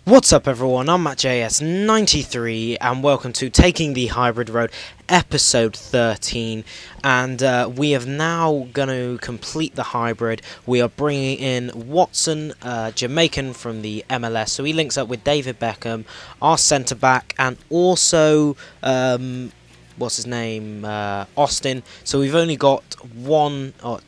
What's up everyone, I'm MattJS93 and welcome to Taking the Hybrid Road episode 13, and we have now going to complete the hybrid. We are bringing in Watson, Jamaican from the MLS, so he links up with David Beckham, our centre back, and also what's his name, Austin. So we've only got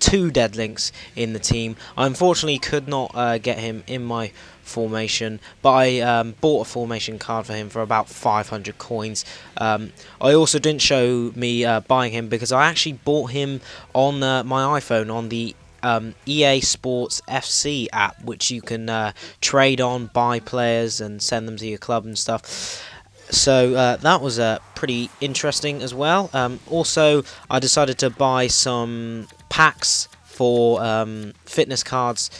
two dead links in the team. I unfortunately could not get him in my formation, but I bought a formation card for him for about 500 coins. I also didn't show me buying him because I actually bought him on my iPhone on the EA Sports FC app, which you can trade on, buy players and send them to your club and stuff. So that was pretty interesting as well. Also, I decided to buy some packs for fitness cards,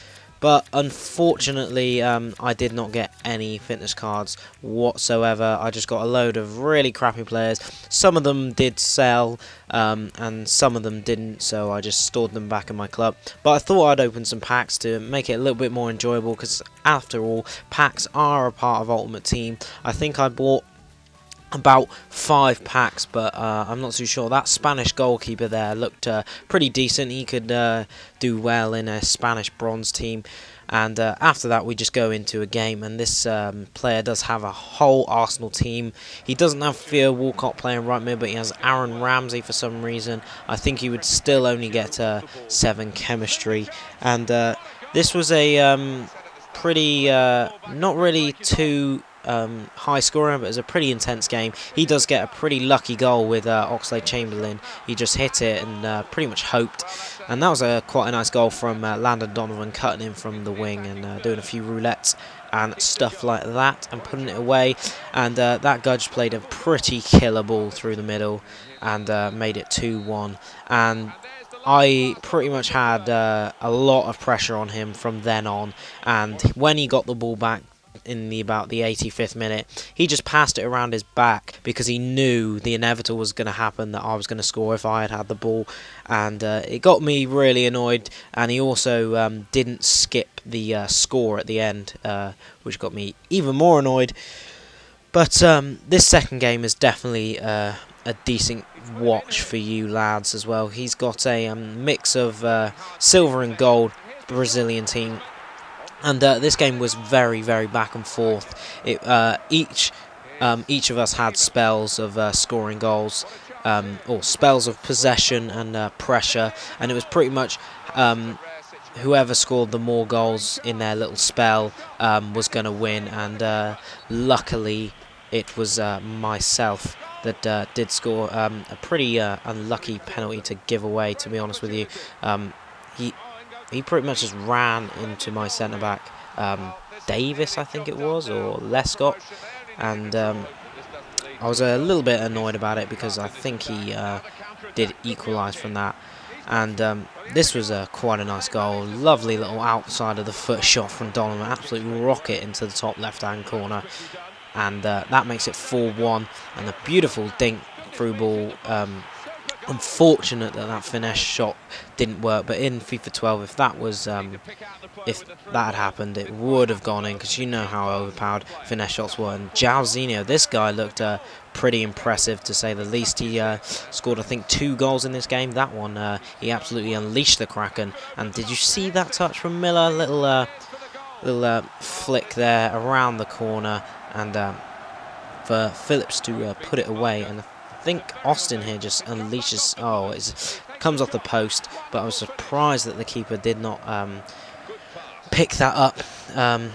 but unfortunately I did not get any fitness cards whatsoever. I just got a load of really crappy players. Some of them did sell and some of them didn't, so I just stored them back in my club. But I thought I'd open some packs to make it a little bit more enjoyable, because after all, packs are a part of Ultimate Team. I think I bought about 5 packs, but I'm not too sure. That Spanish goalkeeper there looked pretty decent. He could do well in a Spanish bronze team. And after that, we just go into a game, and this player does have a whole Arsenal team. He doesn't have Theo Walcott playing right mid, but he has Aaron Ramsey for some reason. I think he would still only get 7 chemistry. And this was a pretty, not really too high scoring, but it was a pretty intense game. He does get a pretty lucky goal with Oxlade-Chamberlain. He just hit it and pretty much hoped, and that was quite a nice goal from Landon Donovan, cutting in from the wing and doing a few roulettes and stuff like that and putting it away. And that Gudge played a pretty killer ball through the middle and made it 2-1. And I pretty much had a lot of pressure on him from then on, and when he got the ball back in about the 85th minute, he just passed it around his back because he knew the inevitable was going to happen, that I was going to score if I had the ball, and it got me really annoyed. And he also didn't skip the score at the end, which got me even more annoyed. But this second game is definitely a decent watch for you lads as well. He's got a mix of silver and gold Brazilian team. And this game was very, very back and forth. Each of us had spells of scoring goals, or spells of possession and pressure, and it was pretty much whoever scored the more goals in their little spell was going to win. And luckily, it was myself that did score a pretty unlucky penalty to give away, to be honest with you. He pretty much just ran into my centre-back, Davis, I think it was, or Lescott, and I was a little bit annoyed about it because I think he did equalise from that. And this was quite a nice goal. Lovely little outside of the foot shot from Donovan, absolute rocket into the top left-hand corner, and that makes it 4-1, and a beautiful dink through ball. Unfortunate that finesse shot didn't work, but in FIFA 12, if that had happened, it would have gone in, because you know how overpowered finesse shots were. And Jairzinho, this guy looked pretty impressive, to say the least. He scored, I think, 2 goals in this game. That one, he absolutely unleashed the Kraken. And did you see that touch from Miller? Little flick there around the corner, and for Phillips to put it away. And I think Austin here just unleashes. Oh, it comes off the post, but I was surprised that the keeper did not pick that up. And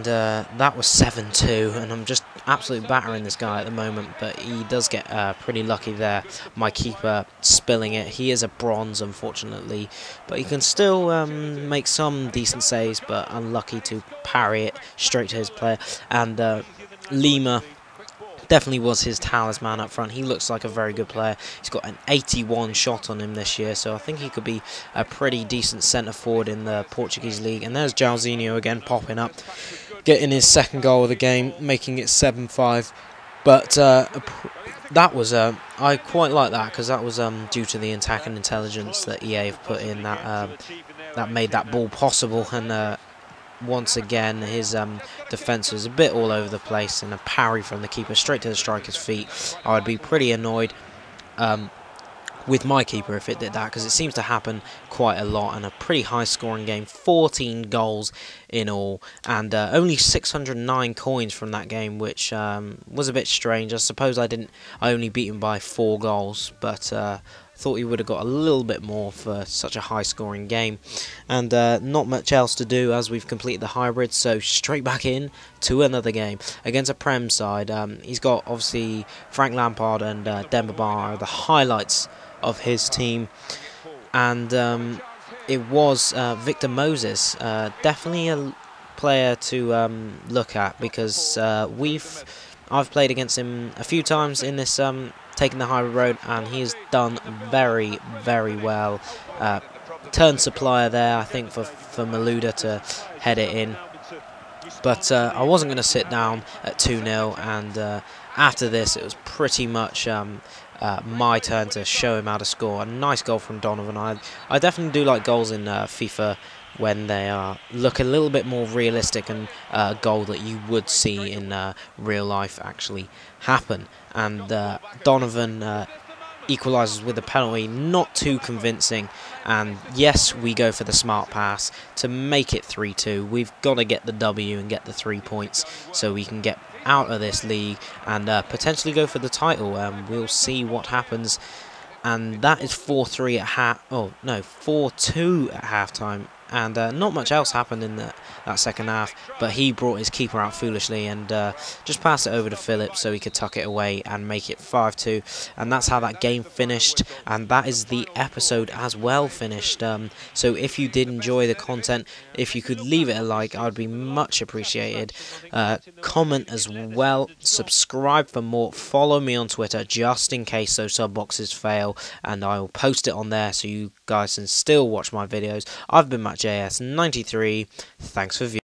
that was 7-2, and I'm just absolutely battering this guy at the moment, but he does get pretty lucky there. My keeper spilling it. He is a bronze, unfortunately, but he can still make some decent saves, but unlucky to parry it straight to his player. And Lima definitely was his talisman up front. He looks like a very good player. He's got an 81 shot on him this year, so I think he could be a pretty decent centre forward in the Portuguese league. And there's Jairzinho again popping up, getting his second goal of the game, making it 7-5. But that was I quite like that, because that was due to the attacking intelligence that EA have put in, that made that ball possible. And once again, his defence was a bit all over the place, and a parry from the keeper straight to the striker's feet. I would be pretty annoyed with my keeper if it did that, because it seems to happen quite a lot, and a pretty high scoring game. 14 goals in all, and only 609 coins from that game, which was a bit strange. I suppose I only beat him by 4 goals, but thought he would have got a little bit more for such a high scoring game. And not much else to do as we've completed the hybrid, so straight back in to another game against a Prem side. He's got obviously Frank Lampard and Demba Ba are the highlights of his team, and it was Victor Moses, definitely a player to look at, because I've played against him a few times in this taking the hybrid road, and he's done very, very well. Turn supplier there, I think, for Malouda to head it in. But I wasn't going to sit down at 2-0, and after this it was pretty much my turn to show him how to score. A nice goal from Donovan. I definitely do like goals in FIFA when they look a little bit more realistic, and a goal that you would see in real life actually happen. And Donovan equalises with a penalty, not too convincing, and yes, we go for the smart pass to make it 3-2. We've got to get the W and get the 3 points so we can get out of this league and potentially go for the title. We'll see what happens. And that is 4-3 at 4-2 at halftime. And not much else happened in that second half, but he brought his keeper out foolishly and just passed it over to Phillips so he could tuck it away and make it 5-2. And that's how that game finished, and that is the episode as well finished. So if you did enjoy the content, if you could leave it a like, I would be much appreciated. Comment as well, subscribe for more, follow me on Twitter just in case those sub boxes fail, and I will post it on there so you guys can still watch my videos. I've been MattJS93, thanks for viewing.